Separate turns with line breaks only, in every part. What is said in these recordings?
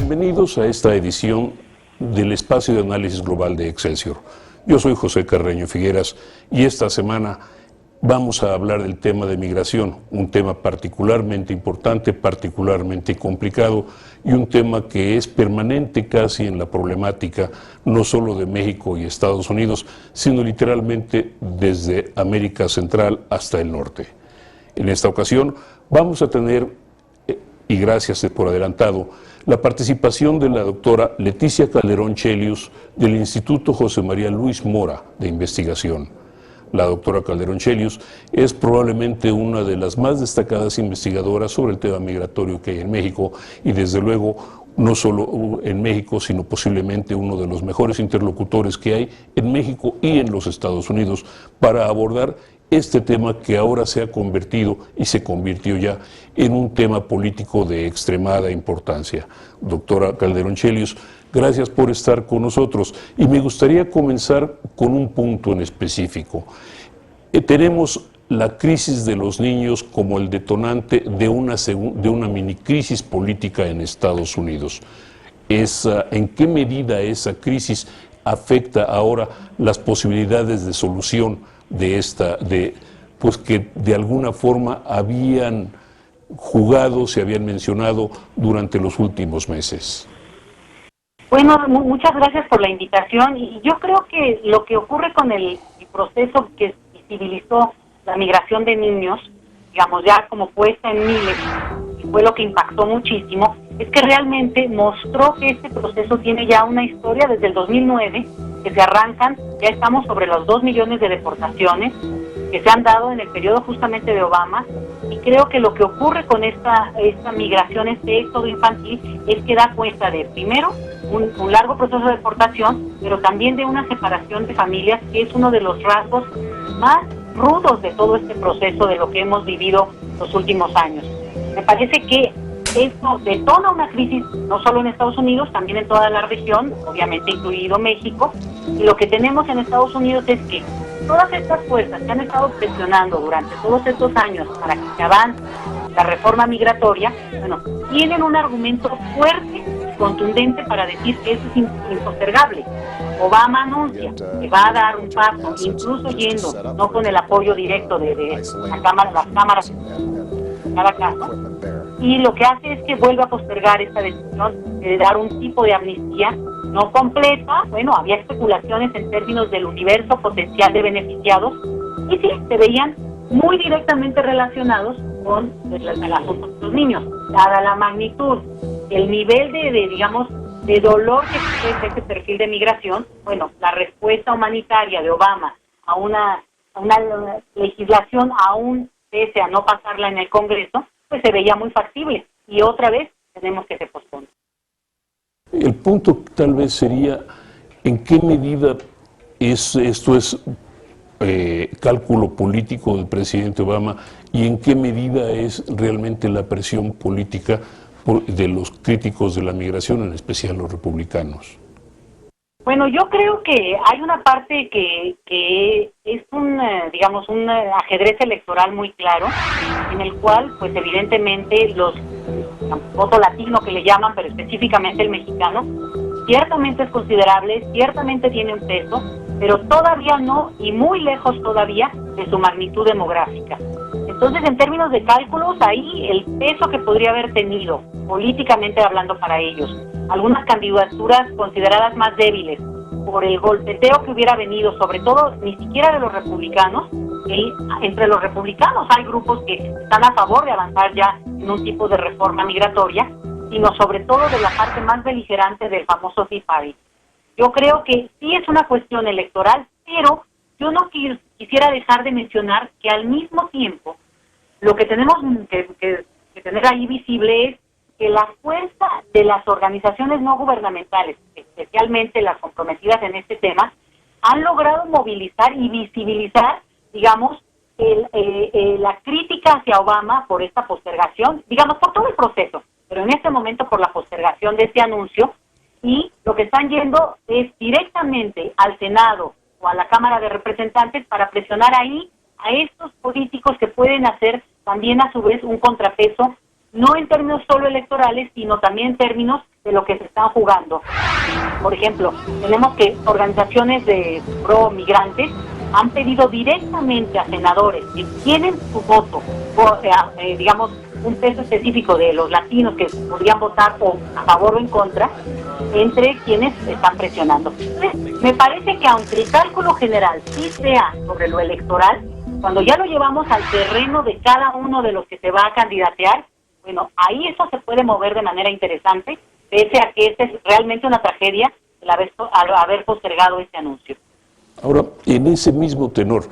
Bienvenidos a esta edición del Espacio de Análisis Global de Excelsior. Yo soy José Carreño Figueras y esta semana vamos a hablar del tema de migración, un tema particularmente importante, particularmente complicado y un tema que es permanente casi en la problemática no solo de México y Estados Unidos, sino literalmente desde América Central hasta el norte. En esta ocasión vamos a tener, y gracias por adelantado, la participación de la doctora Leticia Calderón Chelius del Instituto José María Luis Mora de Investigación. La doctora Calderón Chelius es probablemente una de las más destacadas investigadoras sobre el tema migratorio que hay en México y desde luego no solo en México, sino posiblemente uno de los mejores interlocutores que hay en México y en los Estados Unidos para abordar este tema que ahora se ha convertido y se convirtió ya en un tema político de extremada importancia. Doctora Calderón Chelius, gracias por estar con nosotros y me gustaría comenzar con un punto en específico. Tenemos la crisis de los niños como el detonante de una mini crisis política en Estados Unidos. ¿En qué medida esa crisis afecta ahora las posibilidades de solución pues que de alguna forma habían jugado, se habían mencionado durante los últimos meses?
Bueno, muchas gracias por la invitación y yo creo que lo que ocurre con el proceso que visibilizó la migración de niños, digamos ya como puesta en miles, y fue lo que impactó muchísimo, es que realmente mostró que este proceso tiene ya una historia desde el 2009, que se arrancan, ya estamos sobre los 2 millones de deportaciones que se han dado en el periodo justamente de Obama, y creo que lo que ocurre con esta migración, este éxodo infantil, es que da cuenta de, primero, un largo proceso de deportación, pero también de una separación de familias, que es uno de los rasgos más rudos de todo este proceso de lo que hemos vivido los últimos años. Me parece que esto detona una crisis no solo en Estados Unidos, también en toda la región, obviamente incluido México, y lo que tenemos en Estados Unidos es que todas estas fuerzas que han estado presionando durante todos estos años para que se avance la reforma migratoria, bueno, tienen un argumento fuerte y contundente para decir que eso es impostergable. Obama anuncia que va a dar un paso, incluso yendo, no con el apoyo directo de las cámaras en cada caso, y lo que hace es que vuelve a postergar esta decisión de dar un tipo de amnistía no completa. Bueno, había especulaciones en términos del universo potencial de beneficiados y sí, se veían muy directamente relacionados con el asunto de los niños. Dada la magnitud, el nivel de dolor que expresa este perfil de migración, bueno, la respuesta humanitaria de Obama a una legislación aún pese a no pasarla en el Congreso, pues se veía muy factible y otra vez tenemos que se pospone.
El punto tal vez sería en qué medida esto es cálculo político del presidente Obama y en qué medida es realmente la presión política de los críticos de la migración, en especial los republicanos.
Bueno, yo creo que hay una parte que es un ajedrez electoral muy claro, en el cual, pues evidentemente, voto latino que le llaman, pero específicamente el mexicano, ciertamente es considerable, ciertamente tiene un peso, pero todavía no, y muy lejos todavía, de su magnitud demográfica. Entonces, en términos de cálculos, ahí el peso que podría haber tenido, políticamente hablando para ellos, algunas candidaturas consideradas más débiles por el golpeteo que hubiera venido, sobre todo ni siquiera de los republicanos, entre los republicanos hay grupos que están a favor de avanzar ya en un tipo de reforma migratoria, sino sobre todo de la parte más beligerante del famoso Tea Party. Yo creo que sí es una cuestión electoral, pero yo no quisiera dejar de mencionar que al mismo tiempo lo que tenemos que tener ahí visible es que la fuerza de las organizaciones no gubernamentales, especialmente las comprometidas en este tema, han logrado movilizar y visibilizar, digamos, la crítica hacia Obama por esta postergación, digamos, por todo el proceso, pero en este momento por la postergación de este anuncio, y lo que están yendo es directamente al Senado o a la Cámara de Representantes para presionar ahí a estos políticos que pueden hacer también a su vez un contrapeso no en términos solo electorales, sino también en términos de lo que se están jugando. Por ejemplo, tenemos que organizaciones de pro migrantes han pedido directamente a senadores que tienen su voto, o sea, digamos, un peso específico de los latinos que podrían votar o a favor o en contra, entre quienes están presionando. Entonces, me parece que aunque el cálculo general sí sea sobre lo electoral, cuando ya lo llevamos al terreno de cada uno de los que se va a candidatear, bueno, ahí eso se puede mover de manera interesante, pese a que esta es realmente una tragedia el haber postergado este anuncio.
Ahora, en ese mismo tenor,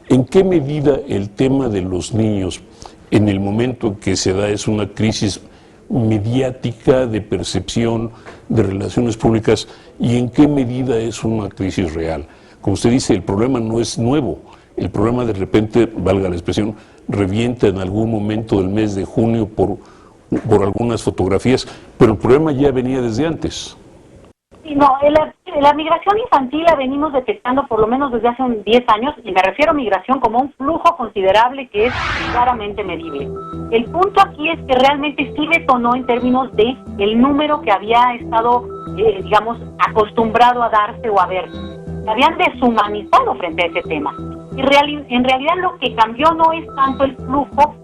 ¿en qué medida el tema de los niños en el momento en que se da es una crisis mediática de percepción de relaciones públicas y en qué medida es una crisis real? Como usted dice, el problema no es nuevo, el problema de repente, valga la expresión, revienta en algún momento del mes de junio por algunas fotografías, pero el problema ya venía desde antes.
Sí, no, la migración infantil la venimos detectando por lo menos desde hace 10 años, y me refiero a migración como un flujo considerable que es claramente medible. El punto aquí es que realmente sí detonó en términos de el número que había estado, digamos, acostumbrado a darse o a ver. Se habían deshumanizado frente a ese tema. Y en realidad lo que cambió no es tanto el flujo,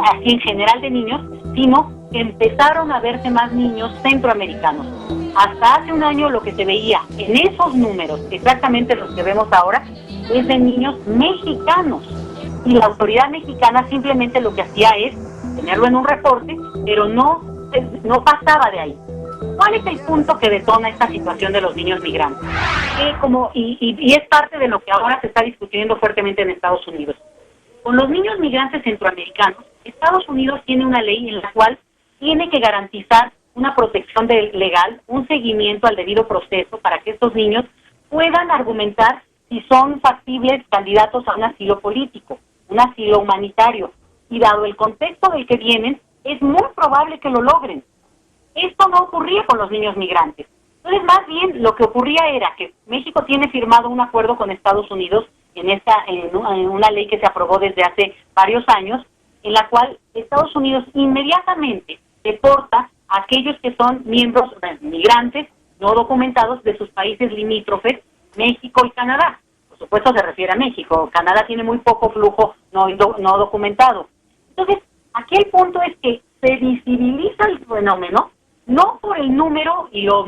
así en general de niños, sino que empezaron a verse más niños centroamericanos. Hasta hace un año lo que se veía en esos números, exactamente los que vemos ahora, es de niños mexicanos. Y la autoridad mexicana simplemente lo que hacía es tenerlo en un reporte, pero no pasaba de ahí. ¿Cuál es el punto que detona esta situación de los niños migrantes? Y es parte de lo que ahora se está discutiendo fuertemente en Estados Unidos. Con los niños migrantes centroamericanos, Estados Unidos tiene una ley en la cual tiene que garantizar una protección legal, un seguimiento al debido proceso para que estos niños puedan argumentar si son factibles candidatos a un asilo político, un asilo humanitario. Y dado el contexto del que vienen, es muy probable que lo logren. Esto no ocurría con los niños migrantes. Entonces, más bien, lo que ocurría era que México tiene firmado un acuerdo con Estados Unidos en una ley que se aprobó desde hace varios años, en la cual Estados Unidos inmediatamente deporta a aquellos que son miembros migrantes no documentados de sus países limítrofes, México y Canadá. Por supuesto se refiere a México. Canadá tiene muy poco flujo no documentado. Entonces, aquí el punto es que se visibiliza el fenómeno no por el número y lo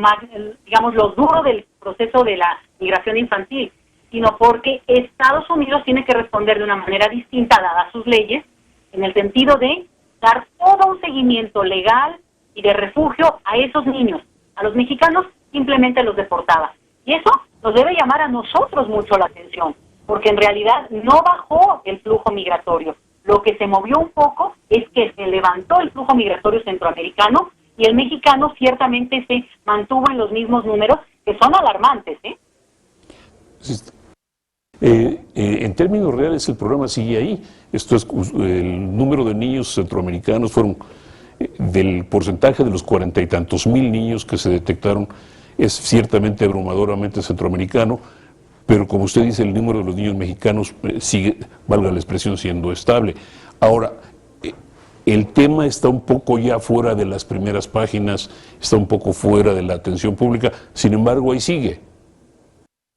duro del proceso de la migración infantil, sino porque Estados Unidos tiene que responder de una manera distinta dadas sus leyes, en el sentido de dar todo un seguimiento legal y de refugio a esos niños. A los mexicanos simplemente los deportaba. Y eso nos debe llamar a nosotros mucho la atención, porque en realidad no bajó el flujo migratorio. Lo que se movió un poco es que se levantó el flujo migratorio centroamericano y el mexicano ciertamente se mantuvo en los mismos números, que son alarmantes, ¿eh?
En términos reales el problema sigue ahí. Esto es, el número de niños centroamericanos fueron, del porcentaje de los 40 y tantos mil niños que se detectaron, es ciertamente abrumadoramente centroamericano, pero como usted dice, el número de los niños mexicanos sigue, valga la expresión, siendo estable. Ahora, el tema está un poco ya fuera de las primeras páginas, está un poco fuera de la atención pública, sin embargo ahí sigue.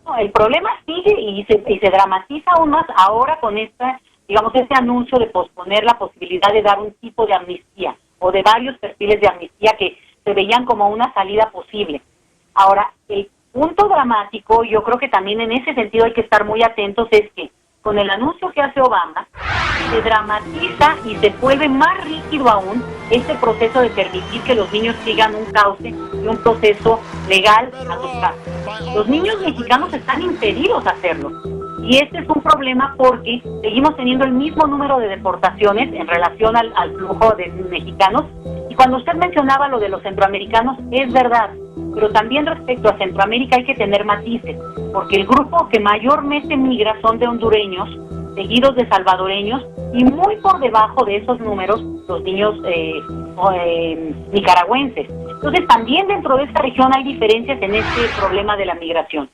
No, el problema sigue y se dramatiza aún más ahora con este anuncio de posponer la posibilidad de dar un tipo de amnistía o de varios perfiles de amnistía que se veían como una salida posible. Ahora, el punto dramático, yo creo que también en ese sentido hay que estar muy atentos, es que con el anuncio que hace Obama, se dramatiza y se vuelve más rígido aún este proceso de permitir que los niños sigan un cauce y un proceso legal a sus casas. Los niños mexicanos están impedidos a hacerlo. Y este es un problema porque seguimos teniendo el mismo número de deportaciones en relación al flujo de mexicanos. Y cuando usted mencionaba lo de los centroamericanos, es verdad. Pero también respecto a Centroamérica hay que tener matices, porque el grupo que mayormente migra son de hondureños, seguidos de salvadoreños, y muy por debajo de esos números los niños nicaragüenses. Entonces también dentro de esta región hay diferencias en este problema de la migración.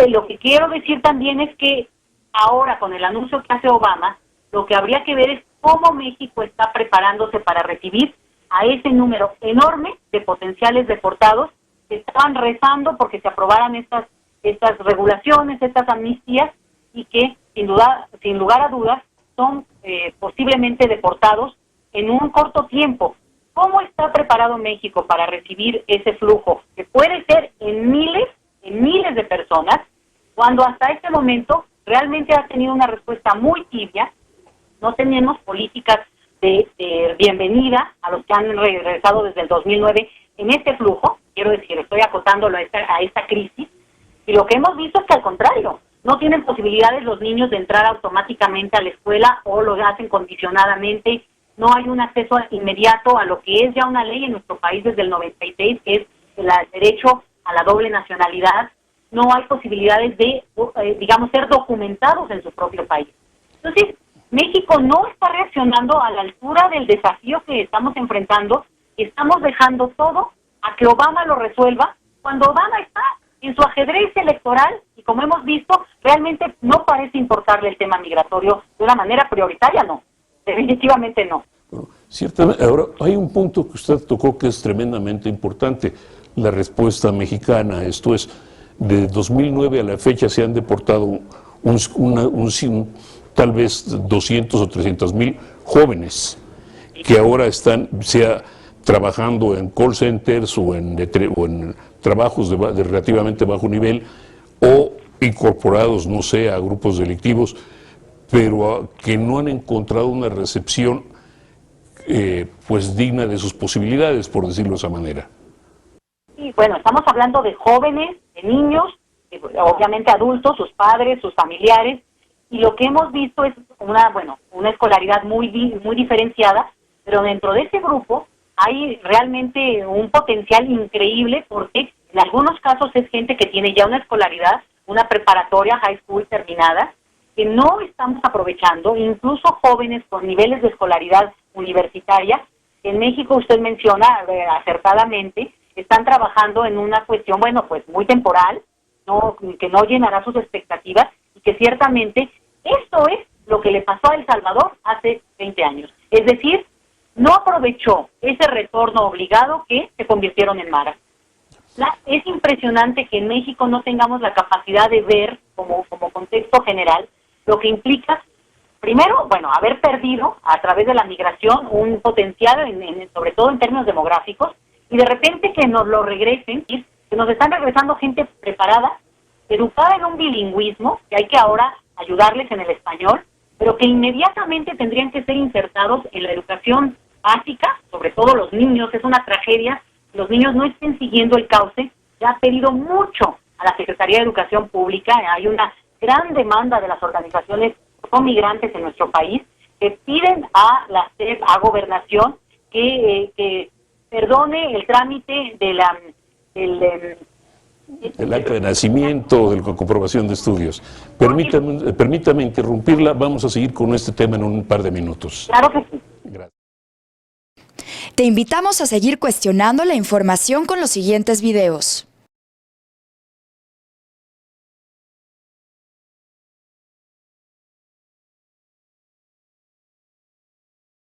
Lo que quiero decir también es que ahora con el anuncio que hace Obama, lo que habría que ver es cómo México está preparándose para recibir a ese número enorme de potenciales deportados que estaban rezando porque se aprobaran estas regulaciones, estas amnistías, y que sin lugar a dudas son posiblemente deportados en un corto tiempo. ¿Cómo está preparado México para recibir ese flujo, que puede ser en miles de personas, cuando hasta este momento realmente ha tenido una respuesta muy tibia? No tenemos políticas de bienvenida a los que han regresado desde el 2009 en este flujo. Quiero decir, estoy acotándolo a esta crisis, y lo que hemos visto es que al contrario, no tienen posibilidades los niños de entrar automáticamente a la escuela o lo hacen condicionadamente. No hay un acceso inmediato a lo que es ya una ley en nuestro país desde el 96, que es el derecho a la doble nacionalidad. No hay posibilidades de, ser documentados en su propio país. Entonces, México no está reaccionando a la altura del desafío que estamos enfrentando, y estamos dejando todo a que Obama lo resuelva, cuando Obama está en su ajedrez electoral, y como hemos visto, realmente no parece importarle el tema migratorio de una manera prioritaria, no. Definitivamente no.
Bueno, ciertamente, ahora hay un punto que usted tocó que es tremendamente importante, la respuesta mexicana. Esto es, de 2009 a la fecha se han deportado tal vez 200 o 300 mil jóvenes que ahora están trabajando en call centers o en trabajos de relativamente bajo nivel, o incorporados, no sé, a grupos delictivos, pero que no han encontrado una recepción pues digna de sus posibilidades, por decirlo de esa manera.
Sí, bueno, estamos hablando de jóvenes, de niños, obviamente adultos, sus padres, sus familiares, y lo que hemos visto es una escolaridad muy diferenciada, pero dentro de ese grupo hay realmente un potencial increíble, porque en algunos casos es gente que tiene ya una escolaridad, una preparatoria, high school terminada, que no estamos aprovechando, incluso jóvenes con niveles de escolaridad universitaria. En México, usted menciona acertadamente, están trabajando en una cuestión, muy temporal, que no llenará sus expectativas, y que ciertamente esto es lo que le pasó a El Salvador hace 20 años. Es decir, no aprovechó ese retorno obligado que se convirtieron en maras. Es impresionante que en México no tengamos la capacidad de ver, como contexto general, lo que implica, primero, haber perdido a través de la migración un potencial, sobre todo en términos demográficos, y de repente que nos lo regresen, que nos están regresando gente preparada, educada en un bilingüismo, que hay que ahora ayudarles en el español, pero que inmediatamente tendrían que ser insertados en la educación básica, sobre todo los niños. Es una tragedia, los niños no estén siguiendo el cauce. Ya ha pedido mucho a la Secretaría de Educación Pública, hay una gran demanda de las organizaciones con migrantes en nuestro país, que piden a la SEP, a Gobernación, que perdone el trámite de
el acta de nacimiento, de la comprobación de estudios. Permítame interrumpirla, vamos a seguir con este tema en un par de minutos.
Claro que sí.
Gracias.
Te invitamos a seguir cuestionando la información con los siguientes videos.